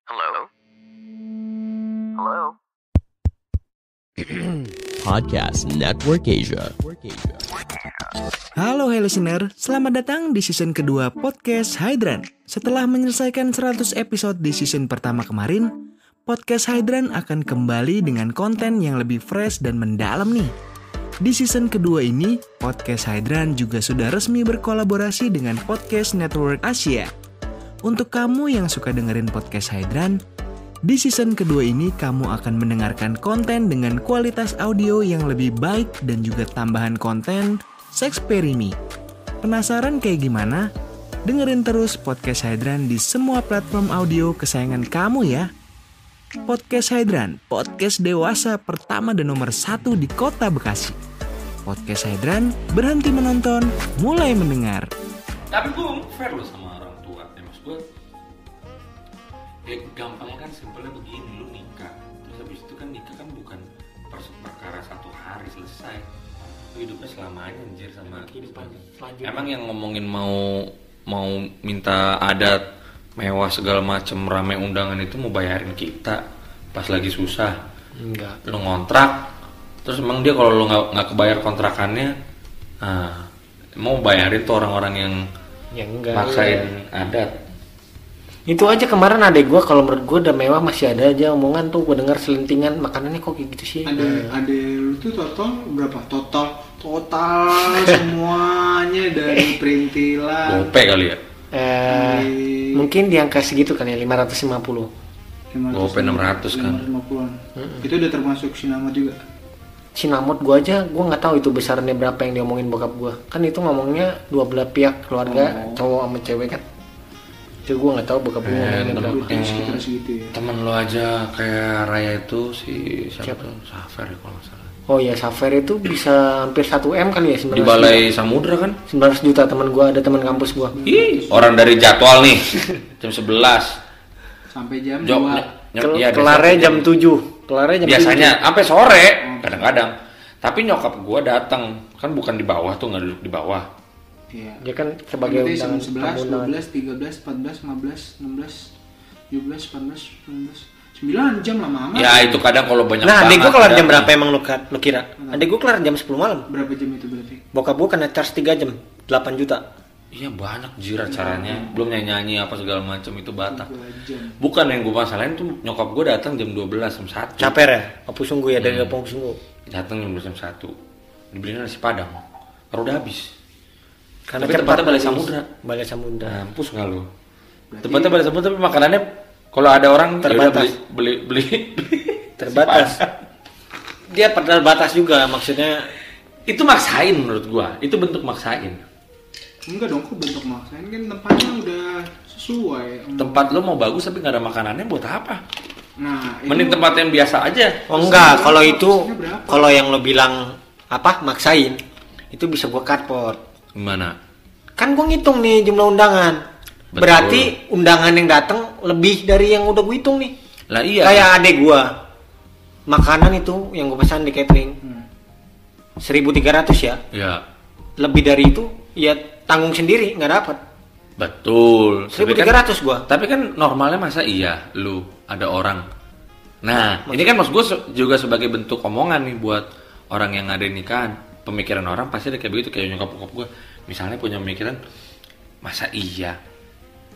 Hello? Hello? Podcast Network Asia. Halo listener, selamat datang di season kedua Podcast Hydran. Setelah menyelesaikan 100 episode di season pertama kemarin, Podcast Hydran akan kembali dengan konten yang lebih fresh dan mendalam nih. Di season kedua ini, Podcast Hydran juga sudah resmi berkolaborasi dengan Podcast Network Asia. Untuk kamu yang suka dengerin Podcast Hydran, di season kedua ini kamu akan mendengarkan konten dengan kualitas audio yang lebih baik dan juga tambahan konten Sexperimi. Penasaran kayak gimana? Dengerin terus Podcast Hydran di semua platform audio kesayangan kamu ya. Podcast Hydran, podcast dewasa pertama dan nomor 1 di kota Bekasi. Podcast Hydran, berhenti menonton, mulai mendengar. Tapi gue fair loh sama orang tua. Mas gue gampangnya kan simpelnya begini, lu nikah terus habis itu kan nikah kan bukan perkara satu hari selesai, lu hidupnya selamanya anjir sama kehidupan selanjutnya. Emang yang ngomongin mau minta adat mewah segala macem rame undangan itu mau bayarin kita pas lagi susah? Enggak. Lu ngontrak terus emang dia kalau lu nggak kebayar kontrakannya, mau bayarin tuh orang-orang yang maksain adat. Itu aja kemarin adek gue, kalau menurut gue udah mewah masih ada aja omongan tuh, gue dengar selentingan makanannya kok kayak gitu sih. Ada lu tuh total berapa? Total semuanya dari perintilan. Gope kali ya? Mungkin di angka segitu kan ya, 550. Gope 600 kan. 550-an. Itu udah termasuk sinamot juga. Sinamot gue aja, gue nggak tahu itu besarannya berapa yang diomongin bokap gue. Kan itu ngomongnya dua belah pihak keluarga, cowok sama cewek kan. Itu gue nggak tahu bokap gue ngomongnya berapa. Temen lo aja kayak Raya itu si siapa tuh? Safer kalau nggak salah. Oh ya, Safer itu bisa hampir 1 M kali ya sebenarnya. Di Balai Samudra kan? 900 juta teman gue, ada teman kampus gue. Ih, orang dari jadwal nih jam 11 sampai jam 2. Kelarnya jam 7. Kelarnya jam biasanya 7. sampai sore kadang-kadang. Tapi nyokap gue datang kan bukan di bawah tuh, nggak duduk di bawah. Iya. Dia kan sebagai undangan 11, 12, 13, 14, 15, 16, 17, 18, 19, 9 jam lama amat. Ya itu kadang kalau banyak. Nah, adik gue kelar jam berapa emang lu kira? Adik gue kelar jam 10 malam. Berapa jam itu berarti? Bokap gue kena charge 3 jam, 8 juta. Iya banyak jir acaranya, belum nyanyi apa segala macam itu Batak. Bukan yang gue masalahin tuh nyokap gue datang jam 12 jam 1. Caper ya? Apa sungguh ya dari Lampung sungguh? Datang jam 12 jam 1. Dibeliin nasi Padang. Baru udah habis. Karena tapi tempatnya Balai Samudra. Balai Samudra. Mampus nggak lu? Tempatnya Balai Samudra tapi makanannya kalau ada orang terbatas. Beli terbatas. Dia terbatas juga maksudnya. Itu maksain menurut gua. Itu bentuk maksain. Enggak dong, kok bentuk maksain kan tempatnya udah sesuai. Tempat lu mau bagus tapi nggak ada makanannya buat apa? Nah, mending tempat yang biasa aja. Oh enggak, kalau itu kalau yang lo bilang apa maksain itu bisa gua cardboard. Gimana? Kan gua ngitung nih jumlah undangan. Betul. Berarti undangan yang datang lebih dari yang udah gua hitung nih. Lah iya. Kayak adek gua. Makanan itu yang gua pesan di catering. 1.300 ya. Iya. Lebih dari itu ya tanggung sendiri, nggak dapat. Betul. 1.300 gua. Tapi kan normalnya masa iya lu ada orang. Nah, ini kan maksud gua juga sebagai bentuk omongan nih buat orang yang ada nikahan. Pemikiran orang pasti ada kayak begitu, kayak nyokap gue misalnya punya pemikiran masa iya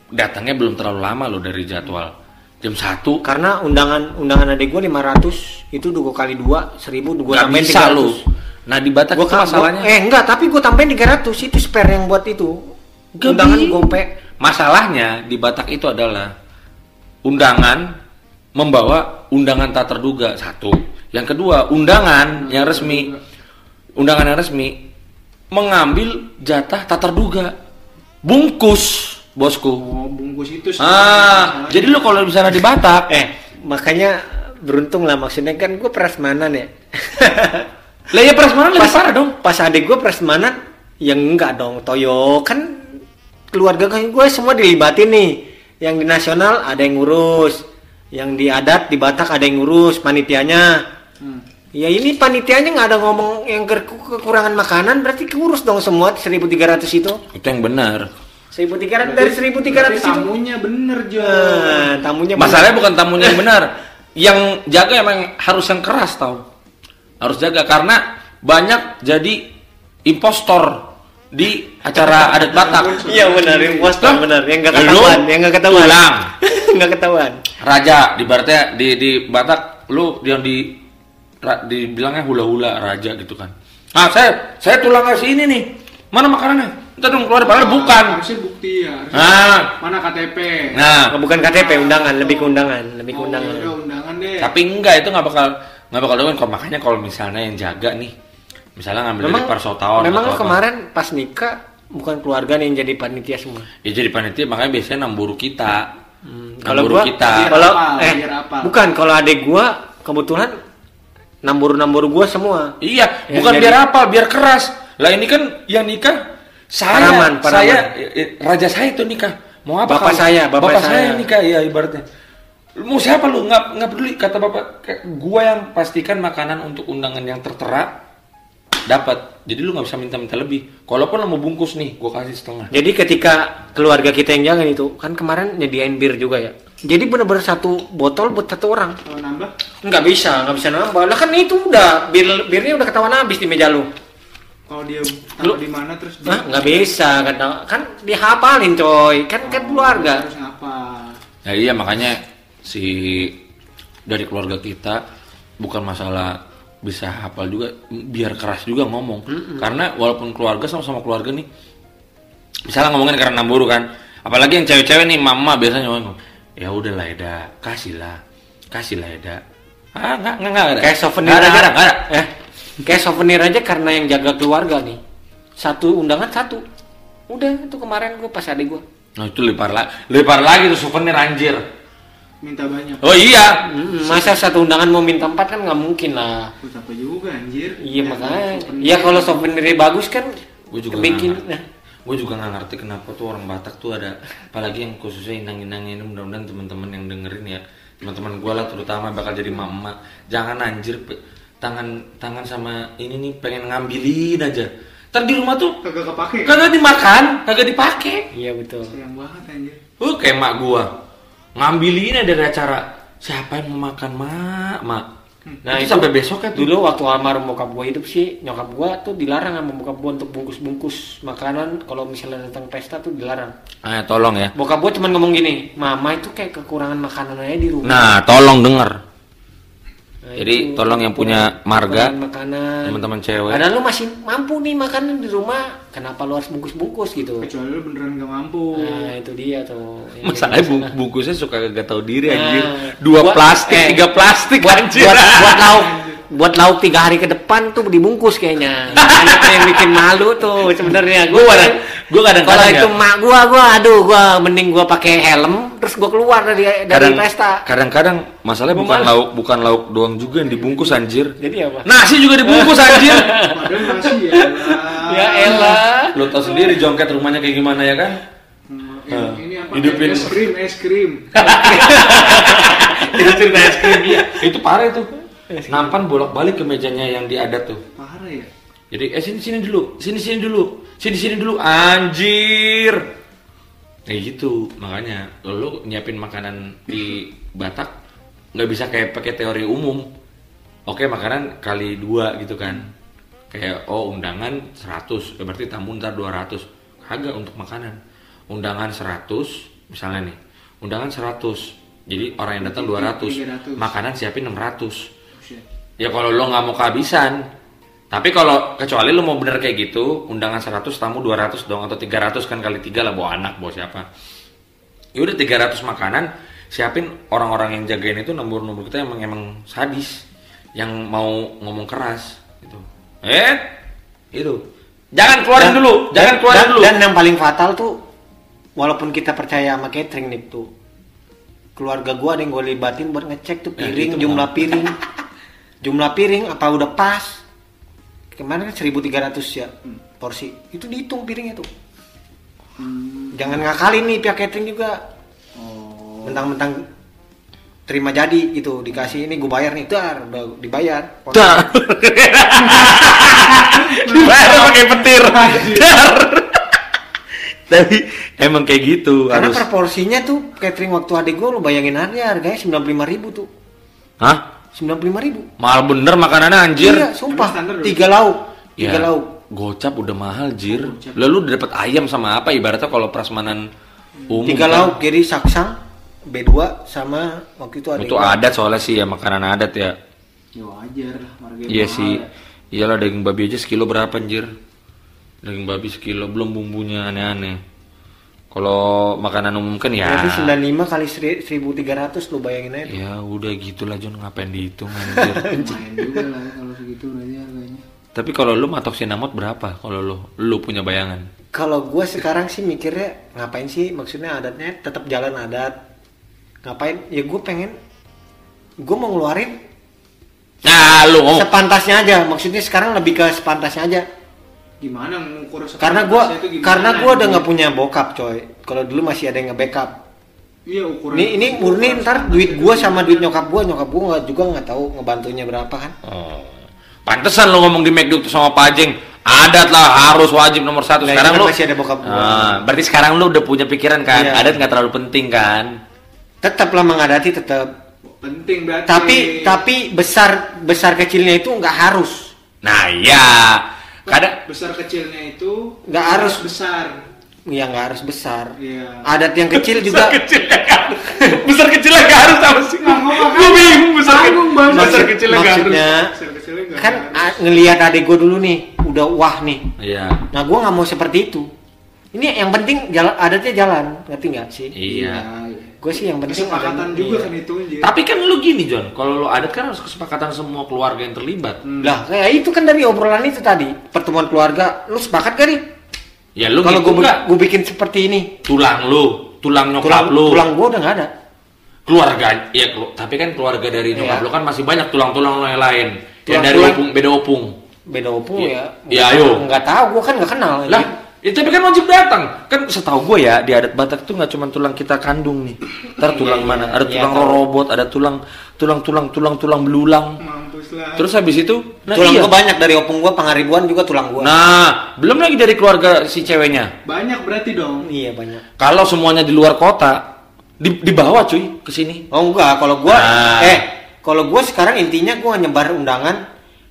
datangnya belum terlalu lama loh dari jadwal jam 1 karena undangan adek gue 500 itu 2 kali 2 1000 gue tambahin 300 lu. Nah di Batak itu masalahnya enggak, tapi gue tambahin 300 itu spare yang buat itu undangan gope. Masalahnya di Batak itu adalah undangan membawa undangan tak terduga, satu. Yang kedua undangan yang resmi mengambil jatah tak terduga, bungkus bosku. Oh, bungkus itu sih. Jadi lu kalau misalnya di Batak, makanya beruntung lah, maksudnya kan gue prasmanan ya. Lah ya prasmanan lebih parah dong. Pas adik gue prasmanan, yang enggak dong, Toyo kan keluarga gue semua dilibatin nih. Yang di nasional ada yang ngurus, yang di adat di Batak ada yang ngurus panitianya. Ya ini panitianya nggak ada ngomong yang kekurangan makanan, berarti keurus dong semua 1.300 itu. Itu yang benar. 1.300 dari 1.300 itu. Tamunya bener Jo. Tamunya Masalahnya bukan tamunya yang benar. Yang jaga emang harus yang keras tau. Harus jaga karena banyak jadi impostor di acara adat Batak. Iya benar, impostor benar. Yang enggak Lu ketahuan, tulang. Enggak ketahuan. Raja di Baratnya di Batak lu yang dibilangnya hula-hula raja gitu kan. Ah, saya tulang kasih ini nih. Mana makanannya? Kita dong keluar padahal bukan. Harusnya bukti ya. Mana KTP? Nah, Bukan KTP, undangan, lebih ke undangan. Ya, undangan deh. tapi enggak itu nggak bakal doang. Makanya kalau misalnya yang jaga nih, misalnya ngambil dari Parsotaon. Memang atau apa. kemarin pas nikah bukan keluarga nih yang jadi panitia semua. Ya jadi panitia makanya biasanya namburu kita. Kalau Namburu gua kita. Biar apa? Bukan, kalau adek gua kebetulan nambur gua semua. Iya, Ya, bukan jadi- biar apa, biar keras. Lah ini kan yang nikah Paraman. saya raja saya itu nikah. Mau apa? Bapak kalau- saya. saya nikah ya ibaratnya. Mau siapa lu? Nggak peduli kata bapak. Gua yang pastikan makanan untuk undangan yang tertera dapat. Jadi lu nggak bisa minta lebih. Kalaupun lu mau bungkus nih, gua kasih setengah. Jadi ketika keluarga kita yang jaga itu, kan kemarin nyediain bir juga ya. Jadi benar-benar satu botol buat satu orang. Kalau nambah? Nggak bisa nambah. Lah kan itu udah birnya udah ketahuan habis di meja lu. Kalau dia taruh di mana terus dia Hah? Nggak bisa kan dihafalin coy. Kan keluarga. harus ngapa? Ya iya makanya dari keluarga kita bukan masalah bisa hafal juga, biar keras juga ngomong. Karena walaupun keluarga sama keluarga nih, misalnya ngomongin karena namburu kan, apalagi yang cewek-cewek nih mama biasanya ngomong, ya udahlah Eda, kasihlah Eda. Ah nggak ada. Kayak souvenir Nggak aja. ada. Kayak souvenir aja karena yang jaga keluarga nih. Satu undangan satu. Udah itu kemarin gue pas adik gue. Nah itu lempar lagi tuh souvenir anjir. Minta banyak. Oh iya. Masa satu undangan mau minta 4 kan nggak mungkin lah. Lu capek juga anjir. Iya Ya, makanya. souvenir. Iya kalau souvenirnya bagus kan. Gue juga bikin. gue juga nggak ngerti kenapa tuh orang Batak tuh ada, apalagi yang khususnya inang-inang ini, mudah-mudahan teman-teman yang dengerin ya, teman-teman gue lah terutama bakal jadi mama, jangan anjir tangan sama ini nih pengen ngambilin aja, ntar di rumah tuh Kagak kepake. kagak dimakan, kagak dipakai. Iya betul. Sayang banget anjir. Kayak mak gue ngambilin aja dari acara, siapa yang mau makan mak. Nah itu sampai besoknya tuh. Dulu waktu almarhum bokap gue hidup sih, nyokap gue tuh dilarang sama bokap gue untuk bungkus-bungkus makanan kalau misalnya datang pesta tuh dilarang. Tolong ya. Bokap gue cuma ngomong gini, mama itu kayak kekurangan makanan aja di rumah. Nah tolong denger. Nah, Jadi itu, tolong yang punya marga, makanan. teman-teman cewek. Padahal lu masih mampu nih makanan di rumah, kenapa lu harus bungkus-bungkus gitu? Kecuali lu beneran gak mampu. Nah itu dia tuh. Yang Masalahnya jadi masalah. bungkusnya suka gak tahu diri Nah, anjir. 2 plastik, 3 plastik anjir. buat lauk 3 hari ke depan tuh dibungkus kayaknya. Makanya itu yang bikin malu tuh sebenarnya. Gue kadang-kadang kalau ya. itu mak gue mending gue pakai helm terus gue keluar dari pesta. Kadang-kadang masalahnya bukan lauk doang juga yang dibungkus anjir. Jadi apa? Nasi juga dibungkus anjir. Padahal masih ya. Ya elah. Lo tau sendiri jongket rumahnya kayak gimana ya kan? Ini apa? Hidupin. Es krim. Itu cerita es krim ya. Itu parah itu. Nampan bolak-balik ke mejanya yang diadat tuh. Parah ya. Jadi sini dulu, anjir. Kayak gitu, makanya lo nyiapin makanan di Batak nggak bisa kayak pakai teori umum. Oke, makanan kali 2 gitu kan. Kayak undangan 100, berarti tamu ntar 200. Kagak untuk makanan. Undangan 100, misalnya nih. Undangan 100. Jadi orang yang datang 200. 300. Makanan siapin 600. Buset. Ya kalau lo nggak mau kehabisan. Tapi kalau kecuali lo mau bener kayak gitu, undangan 100 tamu 200 dong, atau 300 kan kali 3 lah, bawa anak, bawa siapa. Ya udah 300 makanan, siapin orang-orang yang jagain itu nomor-nomor kita emang sadis, yang mau ngomong keras gitu. Itu. Jangan keluarin dulu. Dan yang paling fatal tuh, walaupun kita percaya sama catering nih tuh, keluarga gua ada yang gue libatin buat ngecek tuh piring, jumlah piring apa udah pas. Kemarin kan 1.300 ya porsi. Itu dihitung piringnya tuh. Jangan ngakalin nih pihak catering juga. Mentang-mentang terima jadi gitu, dikasih ini gue bayar nih, udah dibayar. Dibayar pakai petir. Tapi emang kayak gitu. Karena harus. proporsinya tuh catering waktu adik gue, lu bayangin aja harganya 95.000 tuh. Hah? 95.000. Mahal bener makanannya anjir. Iya, sumpah. Standar dong. 3 lauk. 3 Ya, lauk. gocap udah mahal jir. Lalu udah dapat ayam sama apa ibaratnya kalau prasmanan umum. 3 kan? lauk, jadi saksang, B2 sama waktu itu ada. Itu adat soalnya sih ya, makanan adat ya. Ya wajar lah, harganya Iya mahal sih. ya. Iyalah daging babi aja sekilo berapa anjir? Daging babi sekilo belum bumbunya aneh-aneh. Kalau makanan umum kan ya. Berarti 95 kali 1.300 lu bayangin aja. Ya udah gitulah Jon, ngapain dihitung anjir. Lumayan juga lah ya kalau segitu berarti harganya. Tapi kalau lu matok sinamot berapa kalau lu punya bayangan? Kalau gue sekarang sih mikirnya ngapain sih, maksudnya adatnya tetap jalan adat. Ngapain? Ya gue pengen, gue mau ngeluarin Nah, lu ngomong. sepantasnya aja. Maksudnya sekarang lebih ke sepantasnya aja. Gimana mengukur Karena gue udah nggak punya bokap coy. Kalau dulu masih ada yang nge-backup. Iya ukuran. Ini murni ntar duit gue sama duit nyokap gue nggak tahu ngebantunya berapa kan. Oh. Pantesan lu ngomong di McD sama Pak Ajeng. Adat lah, harus wajib nomor 1. Nah, Sekarang itu kan lu masih ada bokap gua. Berarti sekarang lu udah punya pikiran kan, Iya. adat nggak terlalu penting kan? Tetap lah mengadati tetap. penting berarti. Tapi besar kecilnya itu nggak harus. Nah, iya. Kadang besar kecilnya itu Nggak harus. besar. Ya nggak harus besar. Iya. Adat yang kecil juga. besar kecilnya nggak harus apa sih? Gue bingung besar kecilnya nggak harus. Maksudnya Besar kecilnya nggak kan harus. ngelihat adik gue dulu nih udah wah nih. Iya. Nah gue nggak mau seperti itu. Ini yang penting adatnya jalan, ngerti nggak sih? Iya. Gue sih yang penting Kesepakatan ada- juga iya. kan itu aja. Tapi kan lu gini Jon, kalau lu adat kan harus kesepakatan semua keluarga yang terlibat. Lah kayak itu kan dari obrolan itu tadi pertemuan keluarga, lu sepakat gak nih? Ya lu Kalau gitu nggak? gue bikin seperti ini, Tulang nyokap lu. tulang gue udah nggak ada. Keluarga, ya tapi kan keluarga dari nyokap Iya. lu kan masih banyak tulang-tulang lu yang lain. Yang dari Tulang-tulang. opung, beda opung. Beda opung Iya. ya. Iya, ayo. Nggak tahu, gue kan nggak kenal. Lah, ya, tapi kan wajib datang. Kan setahu gue ya di adat Batak tuh nggak cuma tulang kita kandung nih. Ntar tulang mana? Ada Iya, tulang tahu. robot, ada tulang belulang. Mampus lah. Terus habis itu, nah tulang iya. gue banyak dari opung gue, Pangaribuan juga tulang gue. Nah, belum lagi dari keluarga si ceweknya. Banyak berarti dong. Iya banyak. Kalau semuanya di luar kota, dibawa cuy ke sini. Oh enggak, kalau gue, Nah. kalau gue sekarang intinya gue nyebar undangan,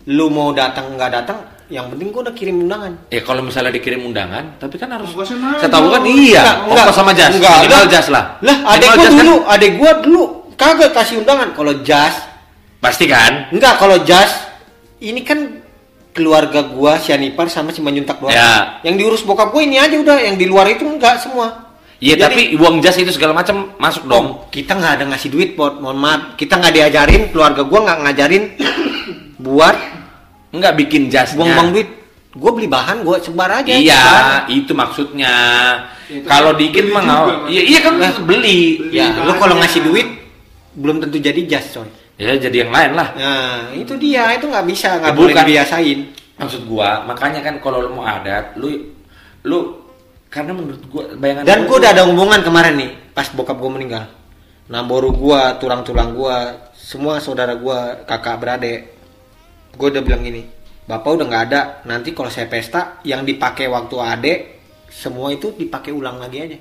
lu mau datang nggak datang, yang penting gue udah kirim undangan. Ya kalau misalnya dikirim undangan, tapi kan harus. Ongkosnya mana, Saya tahu kan Bro? iya. Enggak, Ongkos sama jas. enggak, Minimal lah. jas lah. Lah, Minimal jas kan? adek gue dulu kagak kasih undangan. Kalau jas, Pasti kan? enggak, kalau jas ini kan keluarga gua si Anipar sama si Manjuntak doang. Ya. Yang diurus bokap gue ini aja udah, yang di luar itu enggak semua. Iya, Jadi- tapi uang jas itu segala macam masuk dong. Oh, kita nggak ada ngasih duit, Pot. Mohon maaf, kita nggak diajarin, keluarga gua nggak ngajarin buat Enggak bikin jasnya. buang-buang duit. Gue beli bahan, gue sebar aja. Iya, sebar. itu maksudnya. Ya, itu Kalau kan dikit beli mah juga, nggak. Mas. Iya, iya kan beli. Ya, Beli lu kalau bahannya. ngasih duit belum tentu jadi jas, coy. Ya jadi yang lain lah. Nah, itu dia, itu nggak bisa, nggak Ya, boleh bukan. dibiasain. Maksud gua, makanya kan kalau lu mau adat, lu karena menurut gua bayangan Dan gue udah ada hubungan kemarin nih, pas bokap gue meninggal. Namboru gue, tulang-tulang gue, semua saudara gue, kakak beradik. Gue udah bilang gini, bapak udah nggak ada. Nanti kalau saya pesta, yang dipakai waktu adek, semua itu dipakai ulang lagi aja.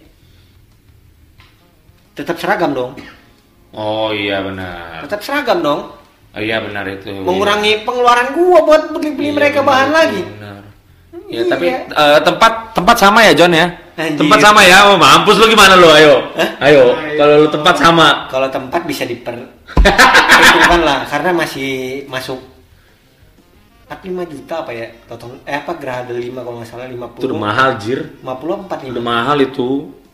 Tetap seragam dong. Oh iya benar. Tetap seragam dong. Oh iya benar itu. Mengurangi pengeluaran gue buat beli Iya, mereka benar, bahan itu lagi. benar. Ya Iya. tapi tempat sama ya John ya. Anjir. Tempat sama ya. Oh, mampus lu gimana lu? Ayo. Hah? Ayo. Kalau lu tempat sama. Kalau tempat bisa diperhitungkan lah, karena masih masuk 45 juta apa ya? Apa Gerhada 5 kalau nggak salah 50. Itu udah mahal jir. 50 45. Udah mahal itu.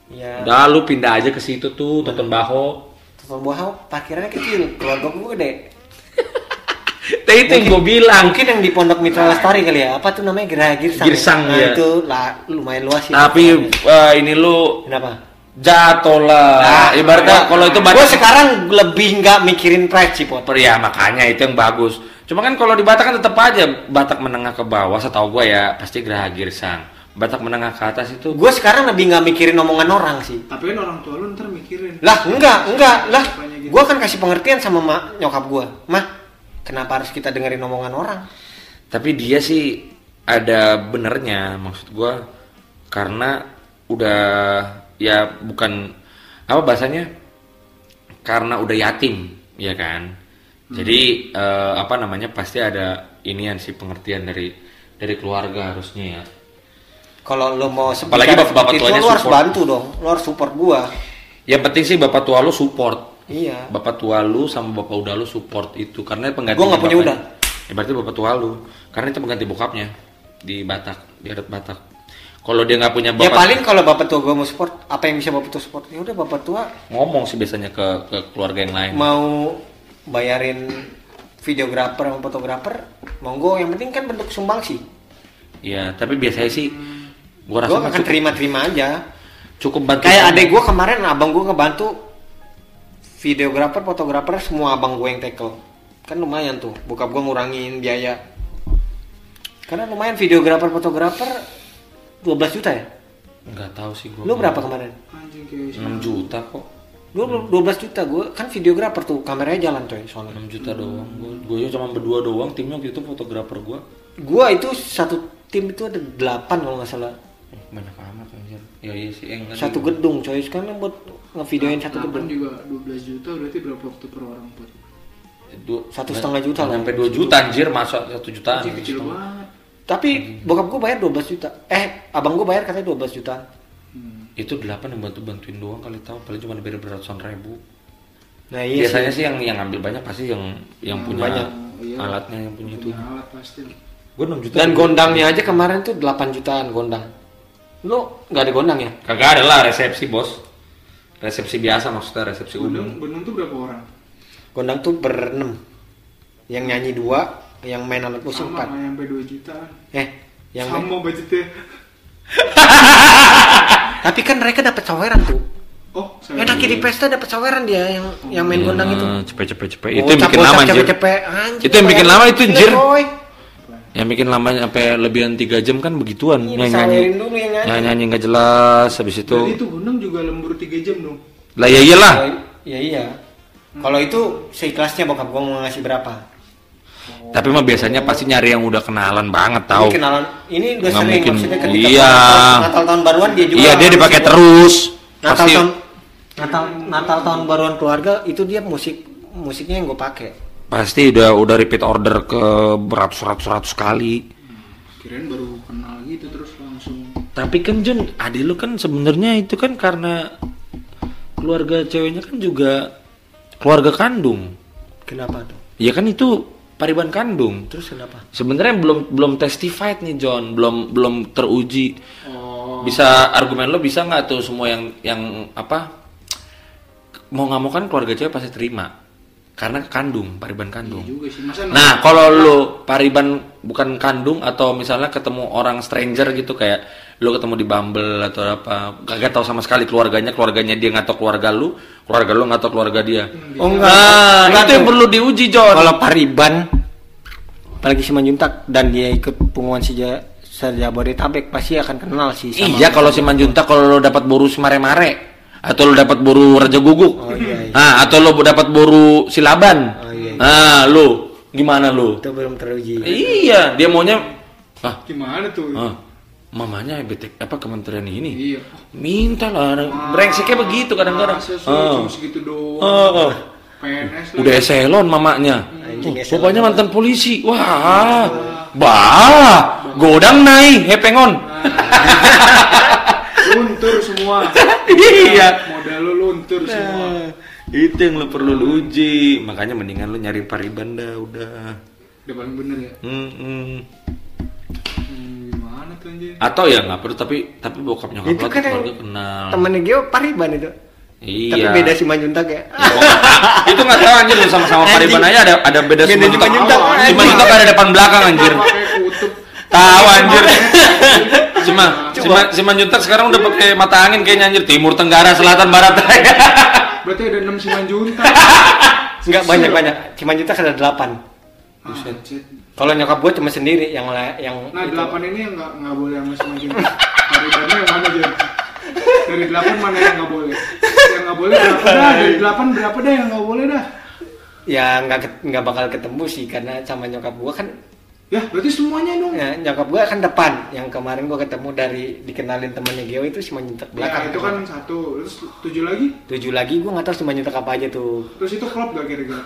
Ya. Udah lu pindah aja ke situ tuh, tonton Baho. Total buah parkirannya kecil, keluarga gue gede. Nah, itu yang gue bilang. Mungkin yang di Pondok Mitra Lestari kali ya. Apa tuh namanya? Gerah Girsang. Girsang, nah, ya. itu lah lumayan luas sih. Tapi ini lu kenapa? jatuh lah. Ibaratnya kalau itu gue sekarang lebih nggak mikirin price sih, Pot. ya makanya itu yang bagus. Cuma kan kalau di Batak kan tetap aja Batak menengah ke bawah, setahu gue ya pasti Geraha Girsang. Batak menengah ke atas itu Gue sekarang lebih nggak mikirin omongan orang sih. Tapi kan orang tua lu ntar mikirin. Lah enggak lah. Apanya gitu? Gue akan kasih pengertian sama nyokap gue. Mah, kenapa harus kita dengerin omongan orang? tapi dia sih ada benernya maksud gue karena udah ya bukan apa bahasanya, karena udah yatim ya kan. Jadi apa namanya, pasti ada inian sih, pengertian dari keluarga harusnya ya. Kalau lo mau Apalagi bapak tuanya lo harus support. bantu dong, lo harus support gua. Yang penting sih bapak tua lu support. Iya. Bapak tua lu sama bapak udah lu support itu, karena pengganti. Gua nggak punya udah. Ya berarti bapak tua lu, karena itu pengganti bokapnya di Batak, di adat Batak. Kalau dia nggak punya bapak, Ya paling kalau bapak tua gua mau support, apa yang bisa bapak tua support? Ya udah bapak tua ngomong sih biasanya ke keluarga yang lain. mau bayarin videografer sama fotografer, monggo, yang penting kan bentuk sumbangsi. Iya, tapi biasanya sih gua rasa Gua mah akan terima-terima aja. cukup bantu. Kayak adek gua kemarin, abang gua ngebantu videografer, fotografer, semua abang gua yang tackle. Kan lumayan tuh, bokap gua ngurangin biaya. Karena lumayan videografer, fotografer 12 juta ya? Nggak tahu sih gua. Lu berapa kemarin? Anjing kayak 6 juta kok. 12 juta, gua kan videografer tuh, kameranya jalan coy soalnya. 6 juta doang. Gua cuma berdua doang, timnya gitu fotografer gua. Gua itu satu tim itu ada 8 kalau nggak salah. Banyak amat anjir. Ya iya sih, enggak. Satu gedung coy, sekarang buat ngevideoin satu 8 gedung. juga 12 juta, berarti berapa waktu per orang buat? 1,5 juta lah. Sampai 2 juta anjir, masa 1 jutaan. Anjing kecil banget. Tapi bokap gua bayar 12 juta. Abang gua bayar katanya 12 juta. Itu 8 yang bantuin doang kali, tahu paling cuma dibayar beratusan ribu. Nah iya Biasanya sih. sih yang ngambil banyak pasti yang punya banyak. Iya. alatnya, yang punya itu. Punya alat pasti. Gua 6 juta. Dan gondangnya aja kemarin tuh 8 jutaan gondang. Lu nggak ada gondang ya? Kagak ada lah, resepsi bos. Resepsi biasa maksudnya, resepsi umum. Gunung tuh berapa orang? Gondang tuh ber-6. Yang nyanyi 2, yang main alat musik Sama 4. nggak nyampe 2 jutaan. Yang Sama budgetnya. Tapi kan mereka dapat saweran tuh. Oh, saya Enaknya di pesta dapat saweran dia yang main gondang itu. Cepet. Oh, Itu yang bikin lama anjir. Cepet-cepet, anjir. Itu yang bikin lama itu, Gila, anjir. coy. Yang bikin lamanya sampai lebihan 3 jam kan begituan. Iya, Nyanyi disawerin dulu yang nyanyi. Iya. nyanyi nggak jelas, habis itu. Jadi itu gunung juga lembur 3 jam dong. Lah ya iyalah. Ya iya. Kalau itu seikhlasnya bokap gua mau ngasih berapa? Tapi mah biasanya pasti nyari yang udah kenalan banget tahu. Ini kenalan, ini udah Nggak sering mungkin. maksudnya ketika Iya. Natal tahun baruan dia juga. Iya, dia musik dipakai gua. terus. Natal Pasti Natal tahun baruan keluarga itu dia musiknya yang gue pakai. pasti udah repeat order ke beratus kali. Kirain baru kenal gitu terus langsung. Tapi kan Jun, adik lu kan sebenarnya itu kan karena keluarga ceweknya kan juga keluarga kandung. Kenapa tuh? Ya kan itu pariban kandung. Terus kenapa? Sebenarnya belum testified nih John, belum teruji. Oh. Bisa argumen lo bisa nggak tuh semua yang apa? Mau nggak mau kan keluarga cewek pasti terima. Karena kandung, pariban kandung. Iya juga sih. Masa Nah, kalau lo pariban bukan kandung atau misalnya ketemu orang stranger gitu kayak lo ketemu di Bumble atau apa, kagak tahu sama sekali keluarganya dia nggak tahu keluarga lu nggak tahu keluarga dia. Oh enggak. Nah, Enggak itu yang tuh. perlu diuji, John. Kalau pariban apalagi si Manjuntak dan dia ikut pengumuman Jabodetabek pasti akan kenal sih sama. Iya, kalau si Manjunta kalau lo dapat boru mare-mare atau lo dapat boru Raja Guguk. Oh iya. Nah, atau lo dapat boru Silaban. Oh, iya. Nah, lo gimana lo? Itu belum teruji. Iya, dia maunya gimana tuh? mamanya kementerian ini. Iya. Minta lah, brengseknya begitu kadang-kadang. Masa sih cuma segitu doang. PNS lah. Udah eselon mamanya. Anjing, Tuh, eselon. bapaknya mantan polisi. Wah, godang naik, hepengon. Luntur semua. Iya. Modal lu luntur semua. Itu yang lo perlu lu uji. Makanya mendingan lo nyari pariban dah, udah. Udah paling bener ya. Gimana tuh anjir? Atau ya nggak perlu, tapi bokap nyokap Itu lo kan yang keluarga kenal. Temennya Gio pariban itu. Iya. Tapi beda si Manjuntak ya. Ya, itu nggak tahu anjir, lo sama-sama pariban aja ada beda Beda di Manjuntak. Si Manjuntak ada depan belakang anjir. Pakai kutub. Tahu anjir. Si Manjuntak sekarang udah pakai mata angin kayaknya anjir, timur tenggara selatan barat. Berarti ada 6 Simanjuntak. Enggak banyak. Si Manjuntak ada 8. Buset. Kalau nyokap gue cuma sendiri yang Nah, itu. 8 ini yang enggak boleh sama Simanjuntak. Paribannya yang mana aja? Dari 8 mana yang enggak boleh? Yang enggak boleh berapa dah? Dari 8 berapa dah yang enggak boleh dah? Ya nggak bakal ketemu sih karena sama nyokap gue kan Ya, berarti semuanya dong. Ya, nyokap gue kan depan. Yang kemarin gue ketemu dari dikenalin temannya Geo itu Simanjuntak belakang. Ya, itu kan 1. Terus 7 lagi? 7 lagi gue nggak tahu Simanjuntak apa aja tuh. Terus itu klop gak kira-kira?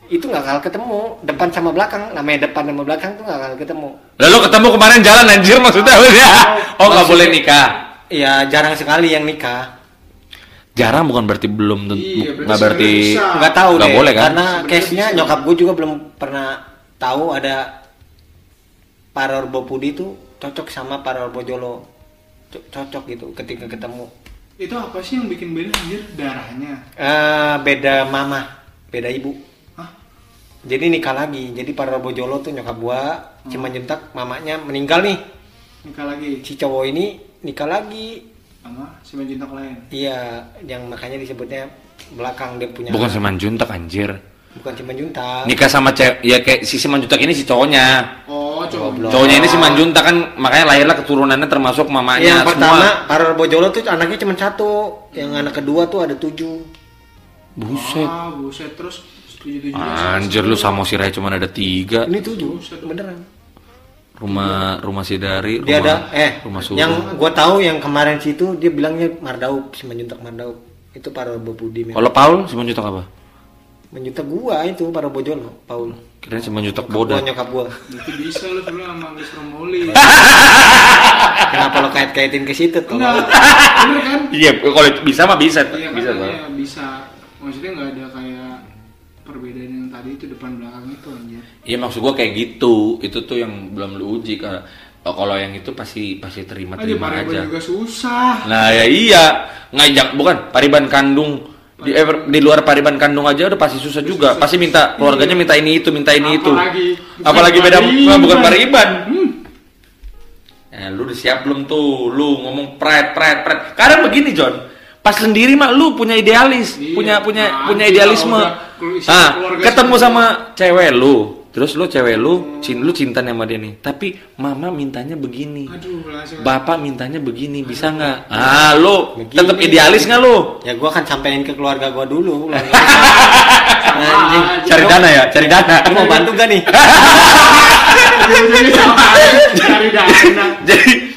Itu nggak bakal ketemu depan sama belakang. Namanya depan sama belakang tuh nggak bakal ketemu. Lalu ketemu kemarin jalan anjir maksudnya apa ya? Oh nggak boleh nikah. Iya, jarang sekali yang nikah. Jarang bukan berarti belum tentu. Iya, Nggak berarti Nggak tahu nggak deh. boleh kan? Karena Sebenarnya case-nya bisa. nyokap gue juga belum pernah tahu ada Parorbo Pudi itu cocok sama Parorbo Jolo. Cocok gitu ketika ketemu. Itu apa sih yang bikin beda anjir? Darahnya. Beda mama, beda ibu. Hah? Jadi nikah lagi. Jadi Parorbo Jolo tuh nyokap gua, Simanjuntak mamanya meninggal nih. Nikah lagi Si cowok ini nikah lagi. sama Simanjuntak lain. Iya, yang makanya disebutnya belakang dia punya. Bukan Simanjuntak anjir. Bukan Simanjuntak. Nikah sama cewek ya kayak si Simanjuntak ini si cowoknya. Oh, Goblok. Cowoknya ini Simanjuntak kan makanya lahirlah keturunannya termasuk mamanya Yang semua. pertama Parorbo Jolo tuh anaknya cuma 1. Yang anak kedua tuh ada 7. Buset. Buset terus 7-7. Anjir lu sama si Ray cuma ada 3. Ini 7, beneran. Rumah si Dari, Dia ada rumah Suruh. yang gua tahu yang kemarin situ dia bilangnya Mardaup, Simanjuntak Mardaup. Itu Parorbo Pudi memang. Kalau Paul Simanjuntak apa? Menjuta gua itu Parorbo Jolo, Paul. Kirain Simanjuntak Gua boda. nyokap gua. Itu bisa lu sebenarnya sama Miss Romoli. Kenapa lo kait-kaitin ke situ tuh? Enggak. Bener kan? Iya, kalau bisa mah bisa. Iya Bisa, Bang. katanya bisa. Maksudnya nggak ada kayak perbedaan yang tadi itu depan belakang itu anjir. Iya maksud gua kayak gitu. Itu tuh yang belum lu uji kalau yang itu pasti terima Pariban aja. juga susah. Nah, ya iya. Ngajak bukan Pariban Kandung. Di luar Pariban Kandung aja udah pasti susah juga. Pasti minta keluarganya minta ini itu, minta ini itu. Apalagi beda bukan Pariban. Lu udah siap belum tuh? Lu ngomong pret. Kadang begini, John. Pas sendiri mah lu punya idealis, Iya. punya idealisme. Ketemu sama cewek lu. Terus lu cewek lu cinta sama dia nih. Tapi mama mintanya begini. Aduh, langsung. Bapak mintanya begini, bisa nggak? Lu Begini. tetap idealis nggak lu? Ya gua kan sampein ke keluarga gua dulu. Anjing. Cari dana ya, cari dana. Mau bantu gak nih? Ujung-ujungnya sama aja, cari dana.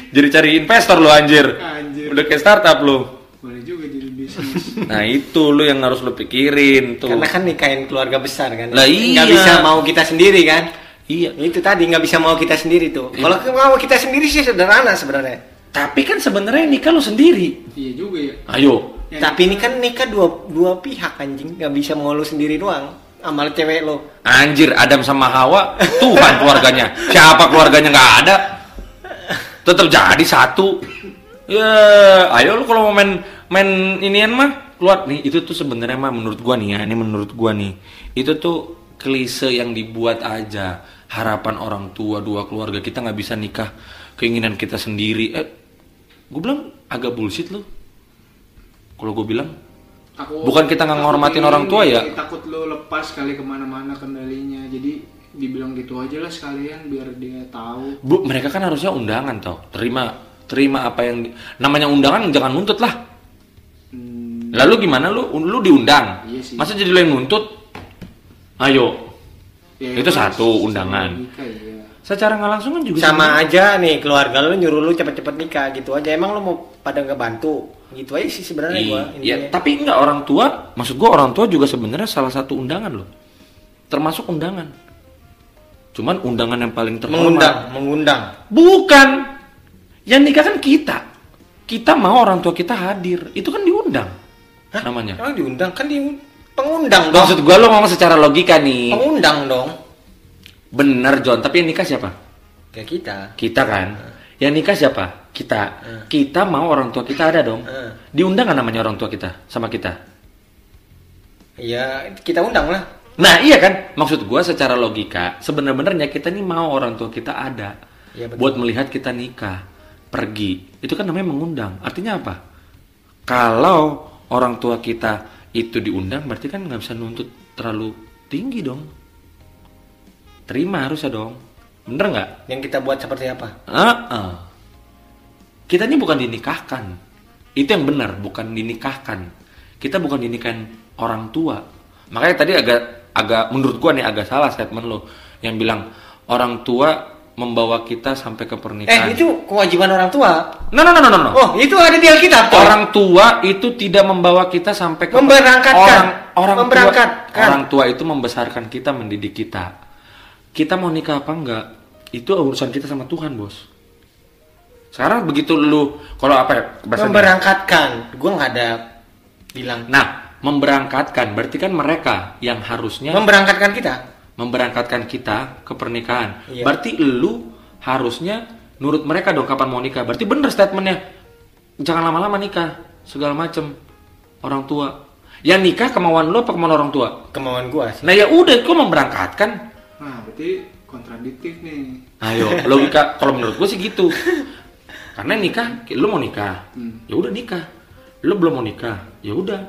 jadi cari investor lu anjir. Anjir. Udah kayak startup lu. Boleh juga jadi bisnis. Nah itu lu yang harus lu pikirin tuh. Karena kan nikahin keluarga besar kan. Lah iya. Nggak bisa mau kita sendiri kan. Iya. Itu tadi nggak bisa mau kita sendiri tuh. Kalau mau kita sendiri sih sederhana sebenarnya. Tapi kan sebenarnya nikah lu sendiri. Iya juga ya. Ayo. Ya, Tapi ini kan nikah dua pihak anjing. Nggak bisa mau lu sendiri doang. Amal cewek lo. Anjir, Adam sama Hawa, Tuhan keluarganya. Siapa keluarganya nggak ada? Tetap jadi satu. Ya, ayo lu kalau mau main inian mah keluar nih. Itu tuh sebenarnya mah menurut gua nih ya, ini menurut gua nih. Itu tuh klise yang dibuat aja. Harapan orang tua dua keluarga kita nggak bisa nikah keinginan kita sendiri. Gua bilang agak bullshit lu. Kalau gua bilang bukan kita nggak ngormatin orang tua ya. Takut lo lepas kali kemana-mana kendalinya. Jadi dibilang gitu aja lah sekalian biar dia tahu. Bu, mereka kan harusnya undangan tau. Terima apa yang namanya undangan, jangan nuntut lah. Lalu gimana lu diundang? Iya sih. Masa jadi lu yang nuntut? Ayo. Ya, Itu kan satu undangan. logika, ya. Secara nggak langsung kan juga Sama aja nih keluarga lu nyuruh lu cepet-cepet nikah gitu aja. Emang lu mau pada ngebantu? Gitu aja sih sebenarnya gua. Iya, tapi enggak orang tua. Maksud gua orang tua juga sebenarnya salah satu undangan loh. Termasuk undangan. Cuman undangan yang paling terhormat. Mengundang. Bukan. Yang nikah kan kita. Kita mau orang tua kita hadir. Itu kan diundang. Hah? Namanya. Emang diundang kan pengundang dong. Maksud gua lo ngomong secara logika nih. Pengundang dong. Bener John, tapi yang nikah siapa? Kayak kita. Kita kan. Yang nikah siapa? Kita. Kita mau orang tua kita ada dong. Diundang kan namanya orang tua kita sama kita. Ya kita undang lah. Nah iya kan, maksud gua secara logika sebenarnya kita nih mau orang tua kita ada. Ya, betul. Buat melihat kita nikah, pergi. Itu kan namanya mengundang. Artinya apa? Kalau orang tua kita itu diundang, berarti kan nggak bisa nuntut terlalu tinggi dong. Terima harusnya dong. Bener nggak? Yang kita buat seperti apa? Kita ini bukan dinikahkan. Itu yang benar, bukan dinikahkan. Kita bukan dinikahin orang tua. Makanya tadi agak menurut gua nih agak salah statement lo yang bilang orang tua membawa kita sampai ke pernikahan. Itu kewajiban orang tua. No. Oh, itu ada di Alkitab. Orang tua itu tidak membawa kita sampai ke memberangkatkan. Orang tua itu membesarkan kita, mendidik kita. Kita mau nikah apa enggak, itu urusan kita sama Tuhan, Bos. Sekarang begitu lu kalau apa ya? Memberangkatkan. Gua nggak ada bilang. Nah, memberangkatkan berarti kan mereka yang harusnya memberangkatkan kita ke pernikahan. Iya. Berarti lu harusnya nurut mereka dong kapan mau nikah. Berarti bener statementnya. Jangan lama-lama nikah, segala macem. Orang tua. Yang nikah kemauan lu apa kemauan orang tua? Kemauan gua sih. Nah ya udah, gua memberangkatkan. Nah, berarti kontradiktif nih. Ayo, logika kalau menurut gua sih gitu. Karena nikah, lu mau nikah. Ya udah nikah. Lu belum mau nikah. Ya udah.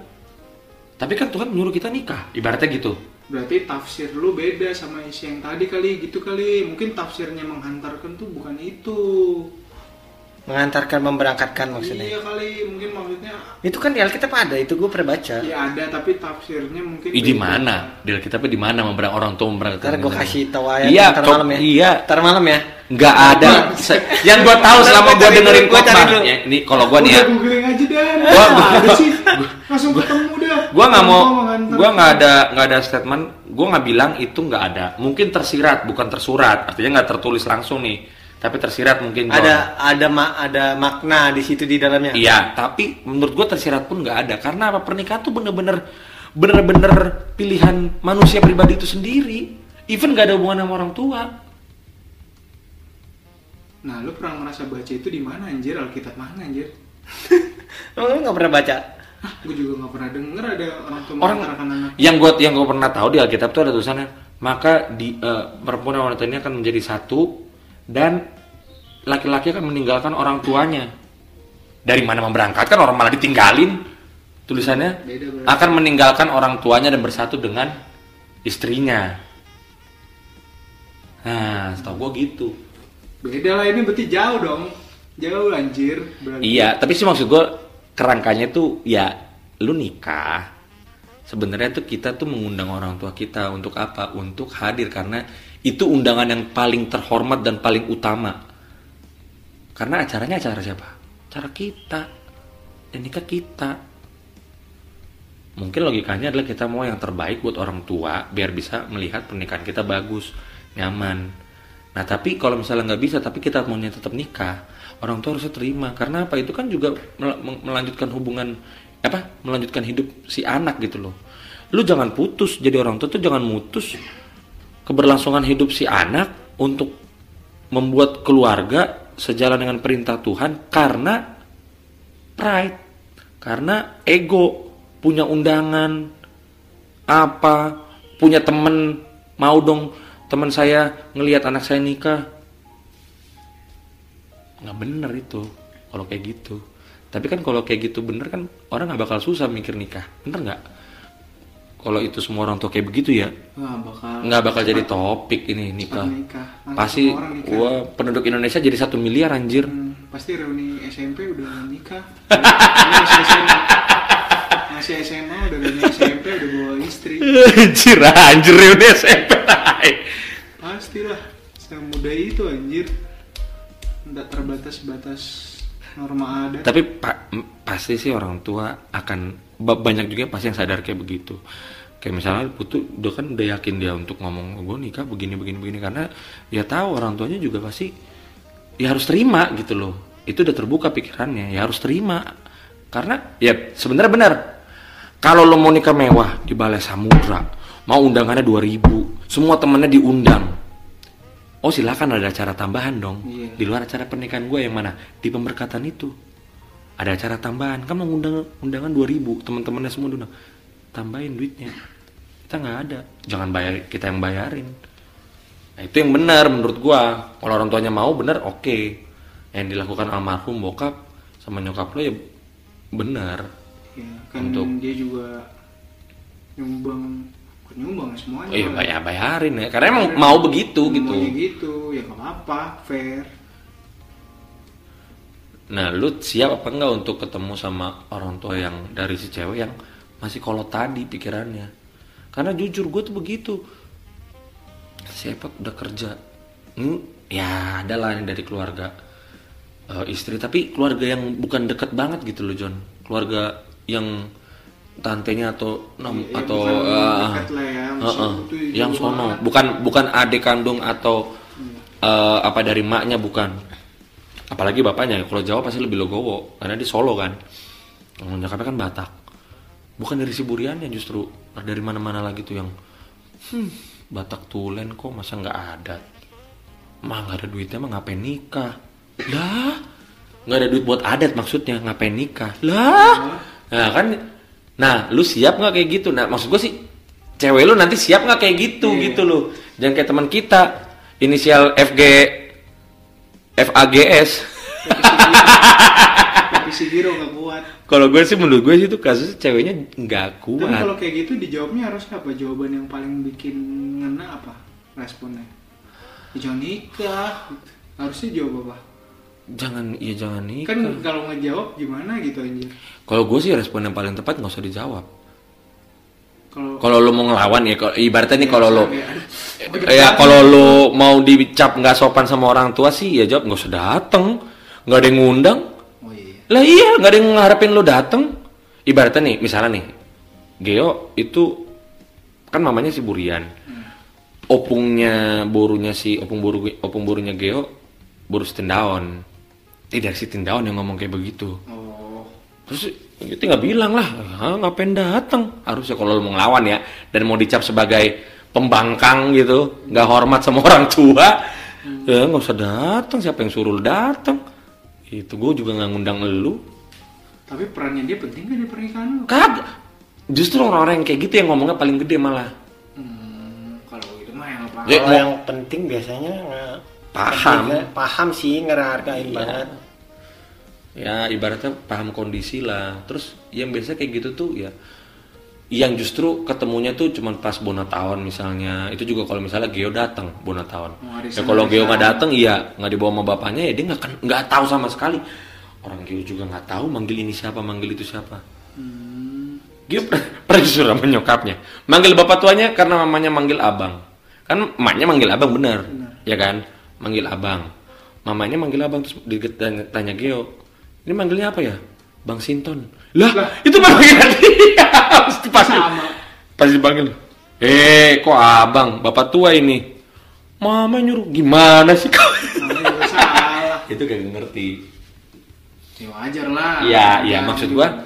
Tapi kan Tuhan menyuruh kita nikah, ibaratnya gitu. Berarti tafsir lu beda sama isi yang tadi kali, gitu kali. Mungkin tafsirnya menghantarkan tuh bukan itu. Mengantarkan, memberangkatkan maksudnya. Iya kali, mungkin maksudnya. Itu kan di Alkitab ada, itu gue pernah baca. Ya ada, tapi tafsirnya mungkin. Di mana? Di Alkitab di mana orang tua memberangkatkan? Ntar gue kasih tahu ayat iya, ntar malam ya. Iya. Ntar malam ya. Nggak ada. Yang gue tahu selama gue dengerin khotbah. Ya, ini kalau gue nih ya. Udah googling aja Dan. Gua ada sih. Langsung ketemu dah. Gue nggak ada statement. Gue nggak bilang itu nggak ada. Mungkin tersirat, bukan tersurat. Artinya nggak tertulis langsung nih. Tapi tersirat mungkin. Ada makna di situ di dalamnya. Iya, tapi menurut gue tersirat pun nggak ada. Karena apa? Pernikahan tuh bener-bener pilihan manusia pribadi itu sendiri. Even nggak ada hubungan sama orang tua. Nah, lu pernah merasa baca itu di mana anjir? Alkitab mana anjir? Lu nggak pernah baca? Gue juga nggak pernah denger ada orang tua mengatakan anak. Yang gue pernah tahu di Alkitab tuh ada tulisannya, maka di perempuan dan wanita ini akan menjadi satu dan laki-laki akan meninggalkan orang tuanya. Dari mana memberangkatkan, orang malah ditinggalin. Tulisannya akan meninggalkan orang tuanya dan bersatu dengan istrinya. Nah, setahu gue gitu. Beda lah, ini berarti jauh dong. Jauh anjir berarti. Iya, tapi sih maksud gue kerangkanya tuh ya lu nikah. Sebenarnya tuh kita tuh mengundang orang tua kita untuk apa? Untuk hadir karena itu undangan yang paling terhormat dan paling utama. Karena acaranya acara siapa? Acara kita. Dan nikah kita. Mungkin logikanya adalah kita mau yang terbaik buat orang tua biar bisa melihat pernikahan kita bagus, nyaman. Nah tapi kalau misalnya nggak bisa tapi kita maunya tetap nikah, orang tua harusnya terima. Karena apa? Itu kan juga melanjutkan hubungan, melanjutkan hidup si anak gitu loh. Lu jangan putus, jadi orang tua tuh jangan mutus keberlangsungan hidup si anak untuk membuat keluarga sejalan dengan perintah Tuhan karena pride, karena ego, punya undangan, punya temen, mau dong teman saya ngelihat anak saya nikah. Nggak bener itu kalau kayak gitu. Tapi kan kalau kayak gitu bener kan orang nggak bakal susah mikir nikah, bener nggak? Kalau itu semua orang tua kayak begitu ya nggak bakal jadi topik ini nikah. Pasti penduduk Indonesia jadi 1 miliar anjir. Pasti reuni SMP udah nikah. Masih SMA udah reuni SMP udah bawa istri. Anjir reuni SMP. Pastilah, semudah itu anjir. Nggak terbatas-batas norma adat. Tapi pasti sih orang tua akan banyak juga pasti yang sadar kayak begitu. Kayak misalnya Putu udah yakin dia untuk ngomong gue nikah begini karena dia tahu orang tuanya juga pasti ya harus terima gitu loh. Itu udah terbuka pikirannya, ya harus terima. Karena ya sebenarnya benar. Kalau lo mau nikah mewah di Balai Samudra, mau undangannya 2.000, semua temennya diundang. Oh silakan ada acara tambahan dong. Iya. Di luar acara pernikahan gue yang mana? Di pemberkatan itu ada acara tambahan. Kamu undangan 2.000, teman-temannya semua diundang. Tambahin duitnya. Kita nggak ada. Jangan bayar, kita yang bayarin. Nah, itu yang benar menurut gue. Kalau orang tuanya mau benar, oke. Yang dilakukan almarhum bokap sama nyokap lo ya benar. Ya, kan untuk dia juga nyumbang semuanya. Oh iya bayarin ya. Karena emang mau begitu gitu. Maunya gitu, ya nggak apa-apa, fair. Nah, lu siap apa enggak untuk ketemu sama orang tua yang dari si cewek yang masih kolot tadi pikirannya? Karena jujur gue tuh begitu. Si Epot udah kerja Ya adalah yang dari keluarga istri, tapi keluarga yang bukan deket banget gitu loh John, keluarga yang tantenya atau bukan dekat lah ya, itu yang jauh sono, banget. bukan adik kandung atau apa dari maknya, bukan. Apalagi bapaknya, kalau Jawa pasti lebih legowo karena di Solo kan, nyokapnya kan Batak, bukan dari Siburiannya, justru dari mana-mana lagi tuh yang Batak Tulen kok masa nggak ada, mah nggak ada duitnya mah ngapain nikah lah, nggak ada duit buat adat maksudnya, ngapain nikah lah. Nah kan, nah lu siap nggak kayak gitu? Nah maksud gue sih cewek lu nanti siap nggak kayak gitu gitu loh, jangan kayak teman kita inisial FAGS. Tapi si Giro nggak kuat. Kalau gue sih, menurut gue sih itu kasusnya ceweknya nggak kuat. Tapi kalau kayak gitu dijawabnya harus apa? Jawaban yang paling bikin ngena apa? Responnya? Jangan nikah. Harusnya jawab apa? Jangan nikah. Kan kalau ngejawab gimana gitu anjir. Kalau gue sih respon yang paling tepat nggak usah dijawab. Kalau lo mau ngelawan ya, ibaratnya nih kalau lo kalau lo mau dicap nggak sopan sama orang tua sih ya jawab nggak usah dateng, nggak ada yang ngundang. Oh iya. Lah iya, nggak ada yang ngarepin lo dateng. Ibaratnya nih, misalnya nih, Geo itu kan mamanya si Burian, opung borunya Geo boru Tindaon. Tidak si Tindaon yang ngomong kayak begitu. Oh. Terus kita nggak bilang lah, ngapain datang? Harusnya kalau lo mau ngelawan ya, dan mau dicap sebagai pembangkang gitu, nggak hormat sama orang tua, ya nggak usah datang. Siapa yang suruh lo datang? Itu gue juga nggak ngundang lo. Tapi perannya dia penting gak di pernikahan lo? Kagak. Justru orang-orang yang kayak gitu yang ngomongnya paling gede malah. Kalau itu mah yang apa? Kalau yang penting biasanya paham sih, ngehargain banget. Ya ibaratnya paham kondisi lah. Terus yang biasa kayak gitu tuh ya, yang justru ketemunya tuh cuman pas Bonataon misalnya. Itu juga kalau misalnya Geo datang Bonataon. Ya kalau Geo nggak datang, iya nggak dibawa sama bapaknya, ya dia nggak tahu sama sekali. Orang Geo juga nggak tahu manggil ini siapa, manggil itu siapa. Geo pernah justru sama nyokapnya manggil bapak tuanya karena mamanya manggil abang. Kan emaknya manggil abang bener. Ya kan, manggil abang. Mamanya manggil abang, terus tanya Geo, ini manggilnya apa ya? Bang Sinton. Lah, itu panggilan dia. Pas dipanggil, kok abang, bapak tua ini. Mama nyuruh, gimana sih kau? Namanya juga salah. Itu kagak ngerti. Ya wajar lah. Iya, maksud gua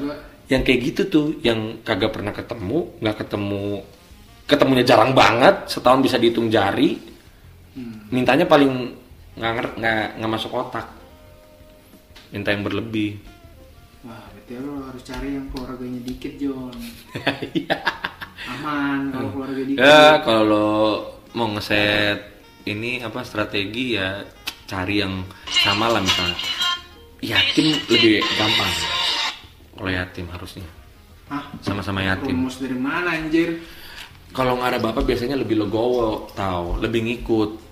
yang kayak gitu tuh, yang kagak pernah ketemu, ketemunya jarang banget, setahun bisa dihitung jari. Mintanya paling nggak masuk otak. Minta yang berlebih. Wah, berarti lo harus cari yang keluarganya dikit, John. Iya. Aman kalau keluarga dikit. Ya, kalau lo mau ngeset ini strategi ya cari yang sama lah, misalnya yatim lebih gampang. Kalau yatim harusnya. Sama-sama yatim. Rumus dari mana anjir? Kalau nggak ada bapak biasanya lebih legowo, lebih ngikut.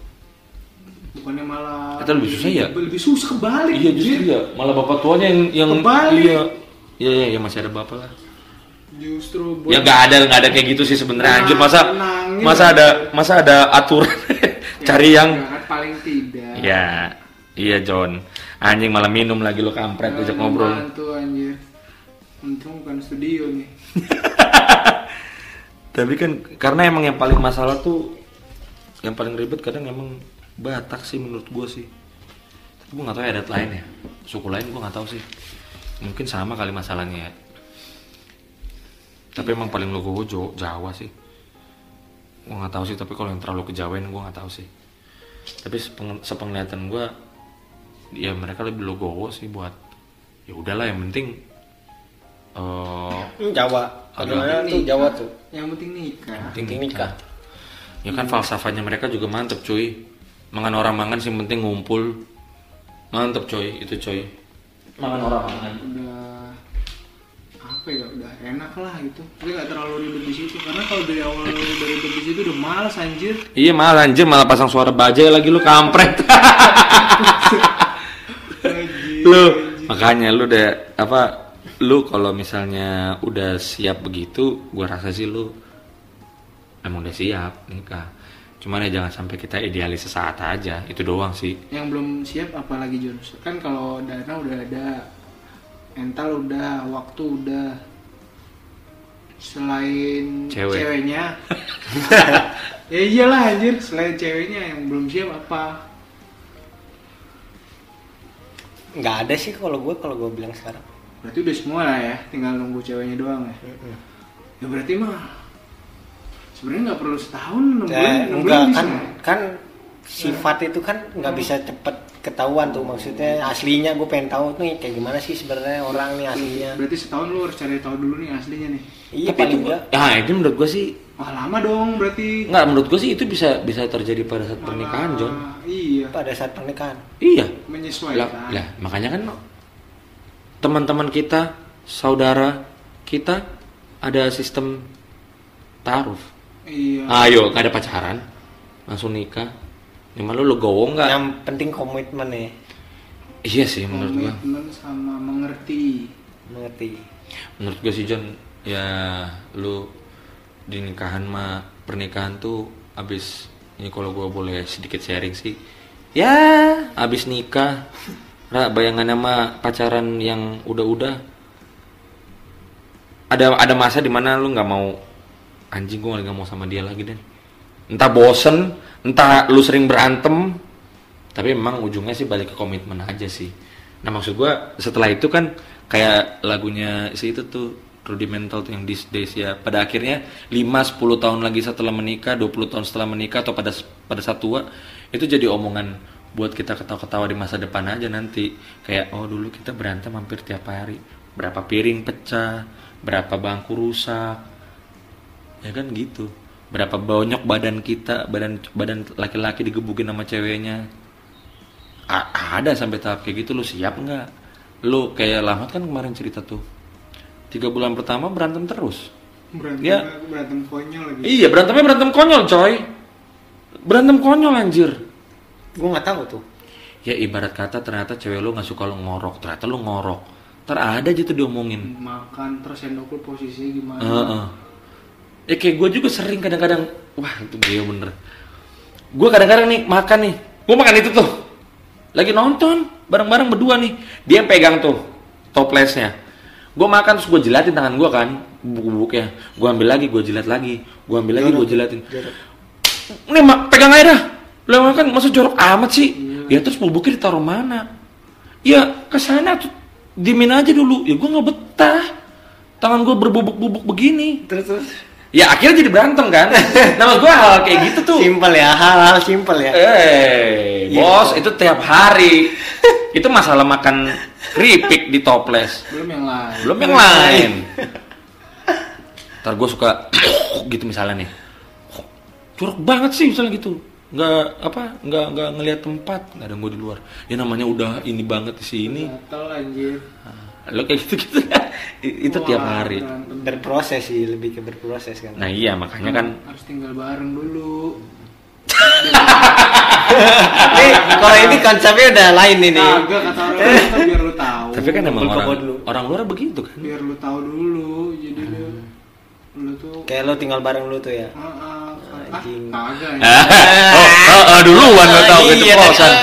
Bukannya malah Itu lebih susah ya? Lebih susah kebalik. Iya justru ya, malah bapak tuanya yang kebalik. Iya masih ada bapak lah. Justru Ya nggak ada kayak gitu sih sebenarnya. Anjir, masa ada aturan cari yang kan paling tidak. Iya John. Anjing malah minum lagi lo kampret ajak ngobrol. Mantu anjir. Untung bukan studio nih. Tapi kan karena emang yang paling masalah tuh, yang paling ribet kadang emang Batak sih menurut gue sih. Tapi gue nggak tahu ya adat lain ya, suku lain gue nggak tahu sih. Mungkin sama kali masalahnya ya. Tapi emang paling logo Jawa sih. Gue nggak tahu sih. Tapi kalau yang terlalu kejawen gue nggak tahu sih. Tapi sepenglihatan gue, ya mereka lebih logowo sih buat. Ya udahlah yang penting. Jawa. Agak tuh Jawa tuh. Yang penting nikah. Ya kan falsafahnya mereka juga mantep cuy. Mangan orang mangan sih penting ngumpul. Mantep coy, itu coy. Mangan orang mangan. Udah enak lah gitu. Tapi nggak terlalu ribet di situ. Karena kalau dari awal udah ribet di situ udah malas anjir. Iya malah pasang suara bajai lagi lu kampret. Lu makanya lu lu kalau misalnya udah siap begitu, gua rasa sih lu emang udah siap nikah. Cuman ya jangan sampai kita idealis sesaat aja, itu doang sih. Yang belum siap apalagi Jun? Kan kalau dana udah ada, mental udah, waktu udah. Selain ceweknya. Ya iyalah anjir, selain ceweknya yang belum siap apa? Nggak ada sih kalau gue bilang sekarang. Berarti udah semua lah ya, tinggal nunggu ceweknya doang ya. Ya berarti mah sebenarnya nggak perlu setahun, 6 bulan bisa. Kan sifat itu kan nggak bisa cepet ketahuan tuh, maksudnya aslinya gue pengen tahu nih kayak gimana sih sebenarnya orang nih aslinya. Berarti setahun lu harus cari tahu dulu nih aslinya nih. Iya Tapi paling itu, enggak. itu menurut gue sih Wah lama dong berarti. nggak, menurut gue sih itu bisa terjadi pada saat pernikahan, John. Iya. Pada saat pernikahan. Iya. Menyesuaikan. Lah, makanya kan teman-teman kita, saudara kita ada sistem ta'aruf. Iya. Ayo, nggak ada pacaran, langsung nikah. Gimana lu legowo nggak? Yang penting komitmen ya. Iya sih menurut gua. Komitmen sama mengerti. Menurut gua sih John, ya lu di nikahan mah, pernikahan tuh abis ini kalau gua boleh sedikit sharing sih. Ya, abis nikah, bayangannya mah pacaran yang udah ada masa dimana lu nggak mau, anjing gua nggak mau sama dia lagi deh. Entah bosen, entah lu sering berantem, tapi memang ujungnya sih balik ke komitmen aja sih. Nah maksud gua setelah itu kan kayak lagunya si itu tuh Rudimental tuh yang These Days ya, pada akhirnya 5-10 tahun lagi setelah menikah, 20 tahun setelah menikah atau pada saat tua itu jadi omongan buat kita ketawa-ketawa di masa depan aja nanti. Kayak oh dulu kita berantem hampir tiap hari, berapa piring pecah, berapa bangku rusak, ya kan gitu. Berapa bonyok badan kita, badan laki-laki digebukin sama ceweknya. Ada sampai tahap kayak gitu. Lu siap nggak? Lu kayak Lamat kan kemarin cerita tuh 3 bulan pertama berantem terus. Berantem konyol lagi. Iya, berantem konyol coy. Berantem konyol anjir. Gue nggak tahu tuh. Ya ibarat kata ternyata cewek lu nggak suka lu ngorok, ternyata lu ngorok. Ntar ada aja tuh diomongin. Makan terus sendok lu posisinya gimana? Kayak gue juga sering kadang-kadang, wah itu dia bener. Gue kadang-kadang nih makan gue makan itu tuh, lagi nonton bareng-bareng berdua nih, dia yang pegang tuh toplesnya. Gue makan terus gue jilatin tangan gue kan, bubuk-bubuknya. Gue ambil lagi, gue jilat lagi, gue ambil lagi, gue jilatin. Nih pegang aja dah. Lu makan masa jorok amat sih? Ya terus bubuknya ditaruh mana? Ya kesana tuh, dimin aja dulu. Ya gue nggak betah. Tangan gue berbubuk-bubuk begini. Terus. Ya akhirnya jadi berantem kan. Nah maksud gue hal kayak gitu tuh Simpel ya, hal-hal simpel ya. Bos itu tiap hari. Itu masalah makan keripik di toples. Belum yang lain. Ntar gue suka gitu misalnya nih. Jorok banget sih misalnya gitu. Nggak ngelihat tempat, nggak ada gue di luar. Ya namanya udah ini banget di sini. Gatel anjir. Lo kayak gitu itu tiap hari. Berproses sih, lebih ke berproses kan. Nah iya makanya kan harus tinggal bareng dulu. Nih kalau ini konsepnya udah lain ini. Kagak kata orang itu biar lu tahu. tapi kan emang orang luar begitu kan. Biar lu tahu dulu, jadi lu tuh Kayak lo tinggal bareng lu tuh ya. Anjing. Kagak. Duluan lo tahu gitu Iya, kosan.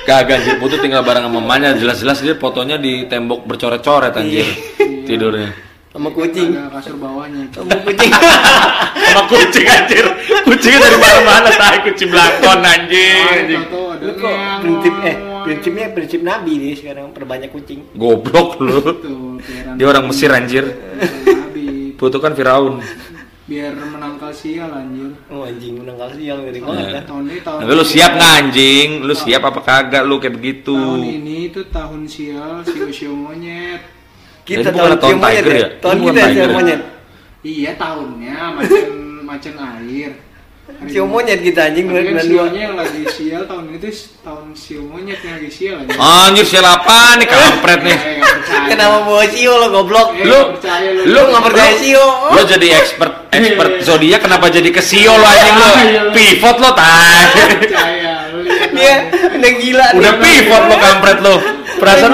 Kagak anjir, Putu tinggal bareng sama mamanya, jelas-jelas dia fotonya di tembok bercoret-coret anjir. Tidurnya. Sama kucing. Ada kasur bawahnya. Sama kucing. Sama kucing anjir. Kucingnya dari mana-mana, tai kucing belakon anjing. Prinsip Nabi nih sekarang, perbanyak kucing. Goblok lu. Dia orang Mesir anjir. Putu kan Firaun. Biar menangkal sial anjir. Oh anjing, menangkal sial dari mana kan? Tahun ini Tapi lu siap nggak anjing? Lu siap apa kagak lu kayak begitu? Tahun ini tuh tahun sial, sio monyet. Kita bukan tahun monyet tiger ya? Tahun Bukan kita tiger sio ya? monyet. Iya tahunnya macan air. Sio monyet kita anjing Tapi kan 2022. sionya yang lagi sial tahun itu tahun sio monyet yang lagi sial anjir. Anjir sial apa nih kampret nih? Nggak percaya. Kenapa bawa sio lo goblok? Lu nggak percaya sio? Lu jadi expert zodiak kenapa jadi ke sio lo anjing lo? Pivot lo tai. Percaya lu lihat. Dia udah gila. Udah nih. pivot lo kampret lo. Perasaan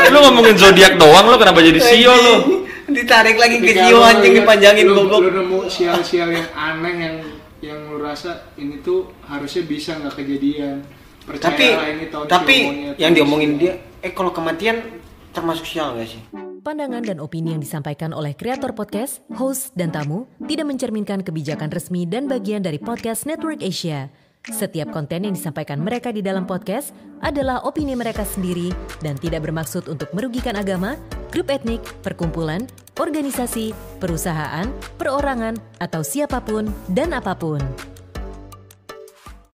lu ngomongin zodiak doang lo kenapa jadi sio lo? Ditarik lagi ke Ketika Cio lu anjing lihat, dipanjangin lu goblok. nemu sial-sial yang aneh yang lu rasa ini tuh harusnya bisa nggak kejadian. Percayalah ini tahun Tapi monyet, yang diomongin dia, kalau kematian termasuk sial nggak sih? Pandangan dan opini yang disampaikan oleh kreator podcast, host, dan tamu tidak mencerminkan kebijakan resmi dan bagian dari Podcast Network Asia. Setiap konten yang disampaikan mereka di dalam podcast adalah opini mereka sendiri dan tidak bermaksud untuk merugikan agama, grup etnik, perkumpulan, organisasi, perusahaan, perorangan, atau siapapun dan apapun.